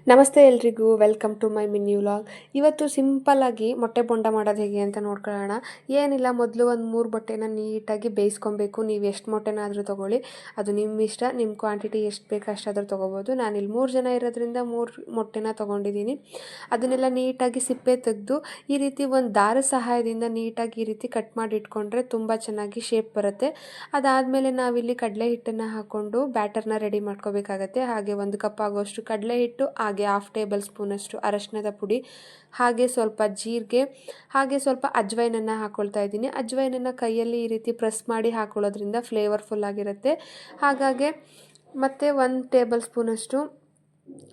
ನಮಸ್ತೆ ಎಲ್ರಿಗೂ welcome to my mini vlog. ಇವತ್ತು ಸಿಂಪಲ್ಲಾಗಿ ಮೊಟ್ಟೆ ಬೋಂಡ ಮಾಡೋದು ಹೇಗೆ ಅಂತ ನೋಡ್ಕೊಳ್ಳೋಣ. ಏನಿಲ್ಲ, ಮೊದಲು ಒಂದು 3 ಮೊಟ್ಟೆನ ನೀಟಾಗಿ ಬೇಯಿಸ್ಕೊಬೇಕು. ನೀವು ಎಷ್ಟು ಮೊಟ್ಟೆನಾದರೂ ತೊಗೊಳ್ಳಿ, ಅದು ನಿಮ್ಮ ಇಷ್ಟ. ನಿಮ್ಮ ಕ್ವಾಂಟಿಟಿ ಎಷ್ಟು ಬೇಕು ಅಷ್ಟಾದರೂ ತೊಗೋಬೋದು. ನಾನಿಲ್ಲಿ 3 ಜನ ಇರೋದ್ರಿಂದ 3 ಮೊಟ್ಟೆನ ತೊಗೊಂಡಿದ್ದೀನಿ. ಅದನ್ನೆಲ್ಲ ನೀಟಾಗಿ ಸಿಪ್ಪೆ ತೆಗೆದು ಈ ರೀತಿ ಒಂದು ದಾರದ ಸಹಾಯದಿಂದ ನೀಟಾಗಿ ಈ ರೀತಿ ಕಟ್ ಮಾಡಿ ಇಟ್ಕೊಂಡ್ರೆ ತುಂಬ ಚೆನ್ನಾಗಿ ಶೇಪ್ ಬರುತ್ತೆ. ಅದಾದಮೇಲೆ ನಾವಿಲ್ಲಿ ಕಡಲೆ ಹಿಟ್ಟನ್ನು ಹಾಕ್ಕೊಂಡು ಬ್ಯಾಟರ್ನ ರೆಡಿ ಮಾಡ್ಕೋಬೇಕಾಗತ್ತೆ. ಹಾಗೆ 1 ಕಪ್ ಆಗೋಷ್ಟು ಕಡಲೆ ಹಿಟ್ಟು, ಹಾಗೆ 1/2 ಟೇಬಲ್ ಸ್ಪೂನಷ್ಟು ಅರಶಿನದ ಪುಡಿ, ಹಾಗೆ ಸ್ವಲ್ಪ ಜೀರಿಗೆ, ಹಾಗೆ ಸ್ವಲ್ಪ ಅಜ್ವೈನನ್ನು ಹಾಕ್ಕೊಳ್ತಾ ಇದ್ದೀನಿ. ಅಜ್ವೈನನ್ನು ಕೈಯಲ್ಲಿ ಈ ರೀತಿ ಪ್ರೆಸ್ ಮಾಡಿ ಹಾಕೊಳ್ಳೋದ್ರಿಂದ ಫ್ಲೇವರ್ಫುಲ್ ಆಗಿರುತ್ತೆ. ಹಾಗಾಗಿ ಮತ್ತು 1 ಟೇಬಲ್ ಸ್ಪೂನಷ್ಟು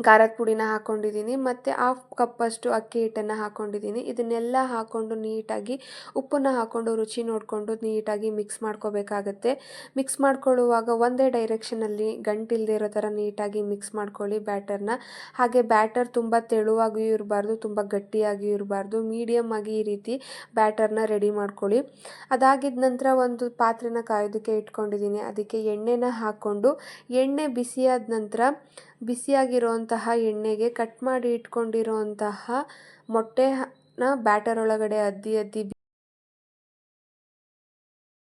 ಖಾರದ ಪುಡಿನ ಹಾಕ್ಕೊಂಡಿದ್ದೀನಿ, ಮತ್ತು 1/2 ಕಪ್ಪಷ್ಟು ಅಕ್ಕಿ ಹಿಟ್ಟನ್ನು ಹಾಕ್ಕೊಂಡಿದ್ದೀನಿ. ಇದನ್ನೆಲ್ಲ ಹಾಕ್ಕೊಂಡು ನೀಟಾಗಿ ಉಪ್ಪನ್ನು ಹಾಕ್ಕೊಂಡು ರುಚಿ ನೋಡಿಕೊಂಡು ನೀಟಾಗಿ ಮಿಕ್ಸ್ ಮಾಡ್ಕೋಬೇಕಾಗತ್ತೆ. ಮಿಕ್ಸ್ ಮಾಡ್ಕೊಳ್ಳುವಾಗ ಒಂದೇ ಡೈರೆಕ್ಷನಲ್ಲಿ ಗಂಟಿಲ್ಲದೆ ಇರೋ ಥರ ನೀಟಾಗಿ ಮಿಕ್ಸ್ ಮಾಡ್ಕೊಳ್ಳಿ ಬ್ಯಾಟರ್ನ. ಹಾಗೆ ಬ್ಯಾಟರ್ ತುಂಬ ತೆಳುವಾಗಿಯೂ ಇರಬಾರ್ದು, ತುಂಬ ಗಟ್ಟಿಯಾಗಿಯೂ ಇರಬಾರ್ದು, ಮೀಡಿಯಮ್ ಆಗಿ ಈ ರೀತಿ ಬ್ಯಾಟರ್ನ ರೆಡಿ ಮಾಡ್ಕೊಳ್ಳಿ. ಅದಾಗಿದ್ದ ನಂತರ ಒಂದು ಪಾತ್ರೆನ ಕಾಯೋದಕ್ಕೆ ಇಟ್ಕೊಂಡಿದ್ದೀನಿ. ಅದಕ್ಕೆ ಎಣ್ಣೆನ ಹಾಕ್ಕೊಂಡು ಎಣ್ಣೆ ಬಿಸಿಯಾದ ನಂತರ ಬಿಸಿಯಾಗಿರುವಂತಹ ಎಣ್ಣೆಗೆ ಕಟ್ ಮಾಡಿ ಇಟ್ಕೊಂಡಿರುವಂತಹ ಮೊಟ್ಟೆನ ಬ್ಯಾಟರ್ ಒಳಗಡೆ ಅದ್ದಿ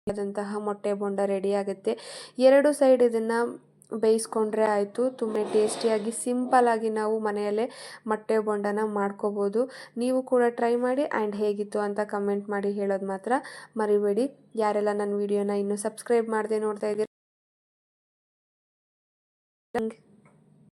ಆದಂತಹ ಮೊಟ್ಟೆ ಬೋಂಡ ರೆಡಿ ಆಗುತ್ತೆ. 2 ಸೈಡ್ ಇದನ್ನು ಬೇಯಿಸ್ಕೊಂಡ್ರೆ ಆಯಿತು. ತುಂಬ ಟೇಸ್ಟಿಯಾಗಿ ಸಿಂಪಲ್ಲಾಗಿ ನಾವು ಮನೆಯಲ್ಲೇ ಮೊಟ್ಟೆ ಬೋಂಡನ ಮಾಡ್ಕೋಬೋದು. ನೀವು ಕೂಡ ಟ್ರೈ ಮಾಡಿ ಆ್ಯಂಡ್ ಹೇಗಿತ್ತು ಅಂತ ಕಮೆಂಟ್ ಮಾಡಿ ಹೇಳೋದು ಮಾತ್ರ ಮರಿಬೇಡಿ. ಯಾರೆಲ್ಲ ನನ್ನ ವಿಡಿಯೋನ ಇನ್ನೂ ಸಬ್ಸ್ಕ್ರೈಬ್ ಮಾಡದೆ ನೋಡ್ತಾ ಇದ್ದೀರಿ